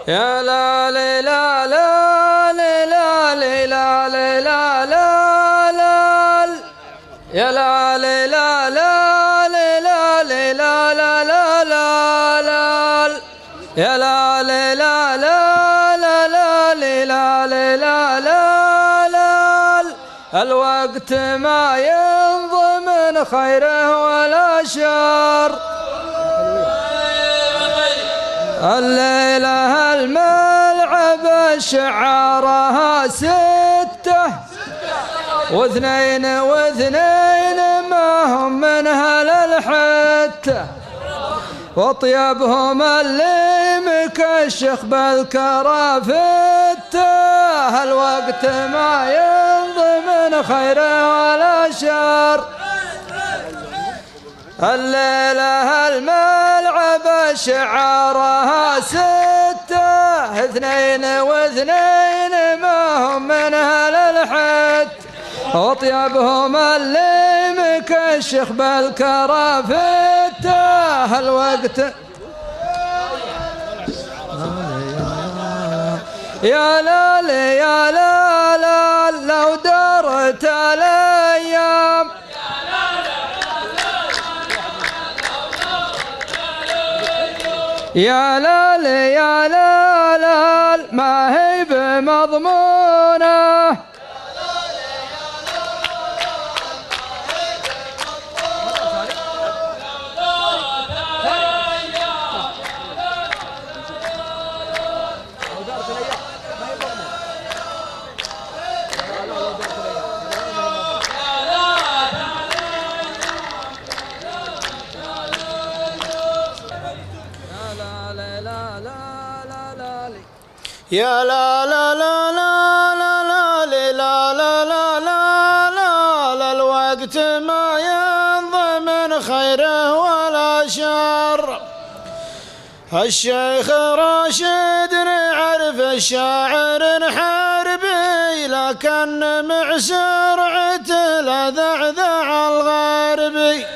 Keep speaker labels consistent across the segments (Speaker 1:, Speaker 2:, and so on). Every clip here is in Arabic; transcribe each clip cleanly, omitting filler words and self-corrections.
Speaker 1: يا لا لا لا لا لا لا لا لا لا يا لا لا لا لا لا لا لا لا لا لا يا لا لا لا لا لا لا لا لا لا الوقت ما ينضم من خيره ولا شر الليلة الملعب شعارها 6 واثنين ما هم من هل الحتة وطيبهم اللي مكشخ بالكرافتة الوقت ما ينضم من خيره ولا شر الليلة الملعب شعارها 6 2 ما هم من أهل الحد وطيبهم اللي مكشخ بالكرافتة الوقت يا لا يا لا لا لو دارت الأيام يا لا يا لا لا ما هي بمضمونه
Speaker 2: يا لا لا لا لا لا لا لا لا لا لا لا الوقت ما ينضم من خيره ولا شر الشيخ راشد نعرف الشاعر حربي لكن مع سرعة الذعذع الغربي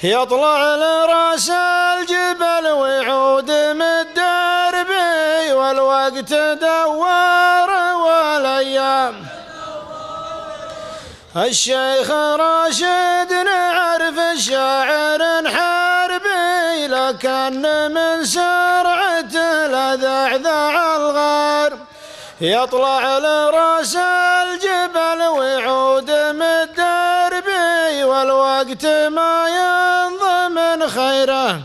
Speaker 2: يطلع لراس الجبل ويعود متدربي والوقت دوار والايام الشيخ راشد نعرف الشاعر حربي لكن من سرعة الذعذع الغرب يطلع لراس الجبل ويعود متدربي والوقت ما ينضم من خيره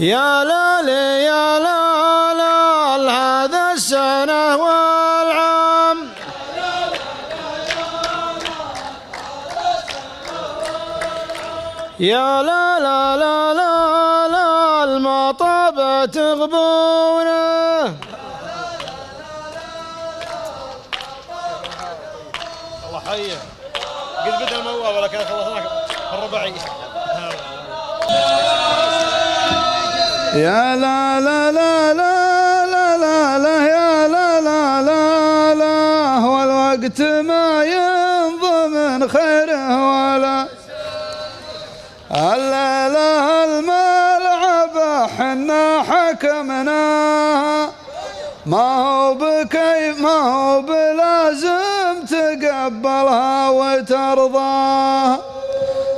Speaker 2: يا لا يا لا لا هذا السنة والعام يا لا لا لا لا لا المطابة تغبونه
Speaker 3: الله حيه قد بدأ الموال ولكن خلصناك الرباعي
Speaker 4: يا لا لا لا لا لا لا لا يا لا لا لا لا والوقت ما ينضم من خيره ولا الليلة الملعب حنا حكمنا ما هو بكيف ما هو بلازم تقبلها وترضاها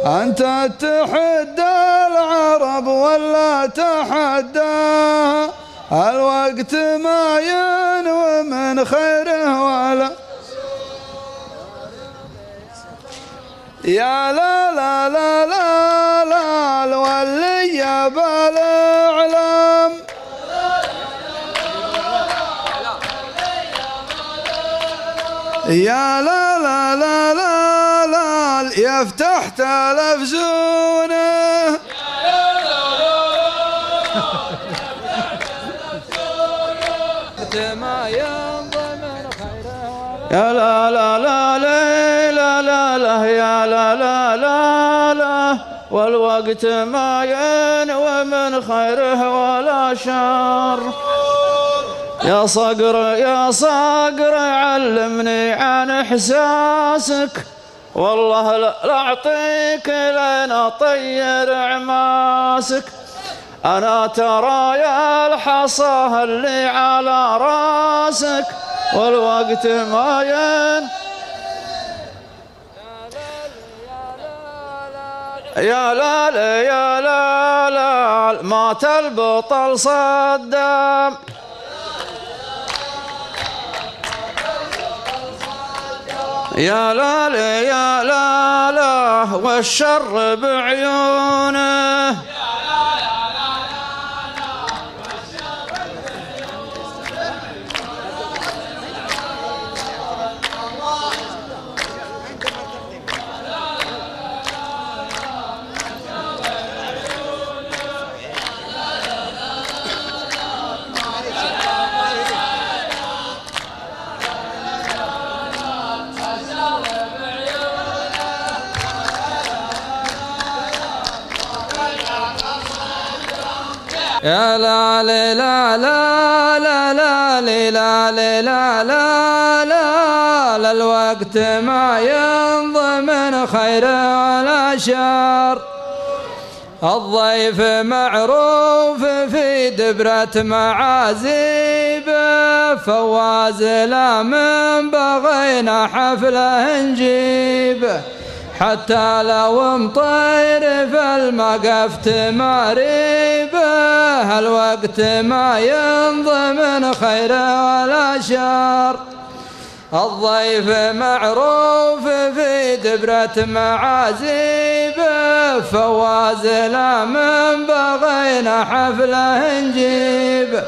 Speaker 4: أنت تحدى العرب ولا تحداها الوقت ما ينوي من خيره ولا يا لا لا لا لا لا الولي بالإعلام يا لا لا لا لا لا يفتح تلفزونه يا لا لا لا لا لا لا يا لا لا لا لا والوقت ما ينوي من خيره ولا شر يا صقر علمني عن احساسك والله لا اعطيك لين اطير عماسك أنا ترى يا الحصى اللي على راسك والوقت ما ين يا لال يا لال مات البطل صدام يا لال يا لاله والشر بعيونه
Speaker 1: يا لا لا لا لا لا لا لا لا لا لا الوقت ما ينضى من خير ولا شر الضيف معروف في دبرة معازيبه فواز لا من بغينا حفله نجيبه حتى لو مطير في المقف تماريبه الوقت ما ينضى من خير ولا شر الضيف معروف في دبرة معازيبه فواز لا من بغينا حفله نجيبه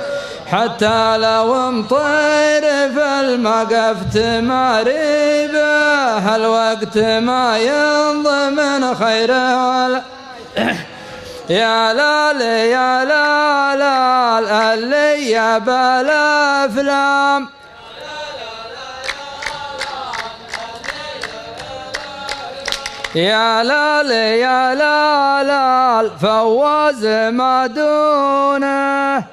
Speaker 1: حتى لو مطير في المقف تماريبه الوقت ما ينضى من خير ولا يا لال يا لال اللي يا بالافلام يا لال يا لال فواز ما دونه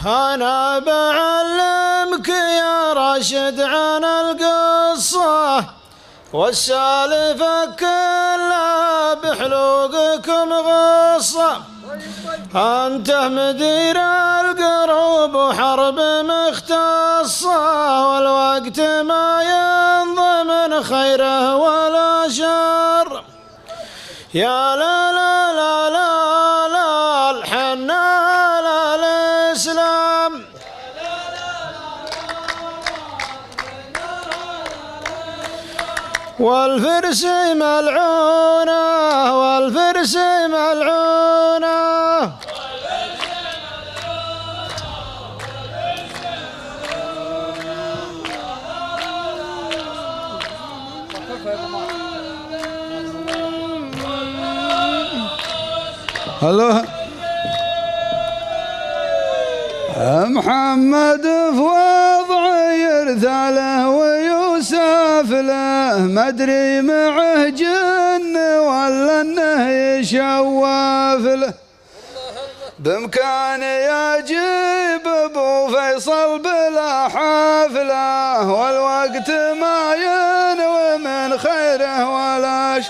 Speaker 2: أنا بعلمك يا راشد عن القصة والسالفة كلها بحلوقكم غصة أنت مدير القروب وحرب مختصة والوقت ما ينضى من خيره ولا شر يا لا لا لا لا لا الحنان الإسلام والفرس ملعونة والفرس ملعونة
Speaker 4: هلا محمد في وضع يرثاله ويوسف له ما ادري معه جن ولا انه يشوف له بامكاني اجيب ابو فيصل بلا حفله والوقت ما ينوي من خيره ولا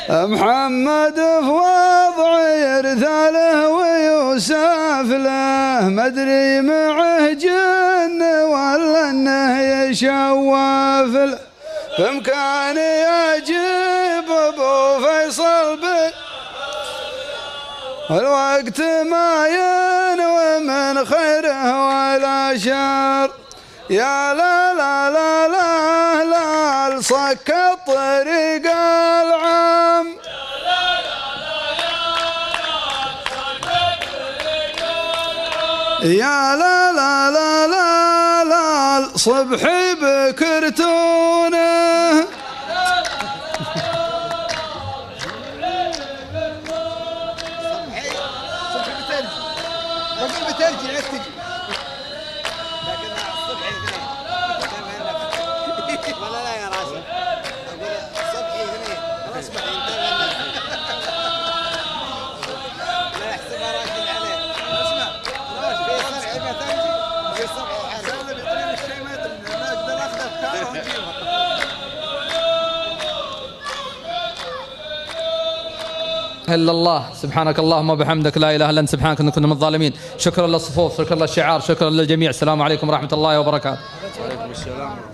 Speaker 4: محمد في وضع يرثاله ويوسف له ما ادري معه جن ولا انه يشوف له بامكاني اجيب ابو فيصل والوقت ما ينوي من خيره ولا شر يا لا لا لا لا لا صك الطريق العام يا لا لا لا لا لا صبحي بكرتونه
Speaker 5: ولا لا يا راشد؟ أقول الصبح هنا خلاص بعدين
Speaker 1: إلا الله. سبحانك اللهم وبحمدك لا إله إلا أنت سبحانك إن كنا من الظالمين. شكرا للصفوف، شكرا للشعار، شكرا للجميع. السلام عليكم ورحمة الله وبركاته.
Speaker 3: وعليكم السلام.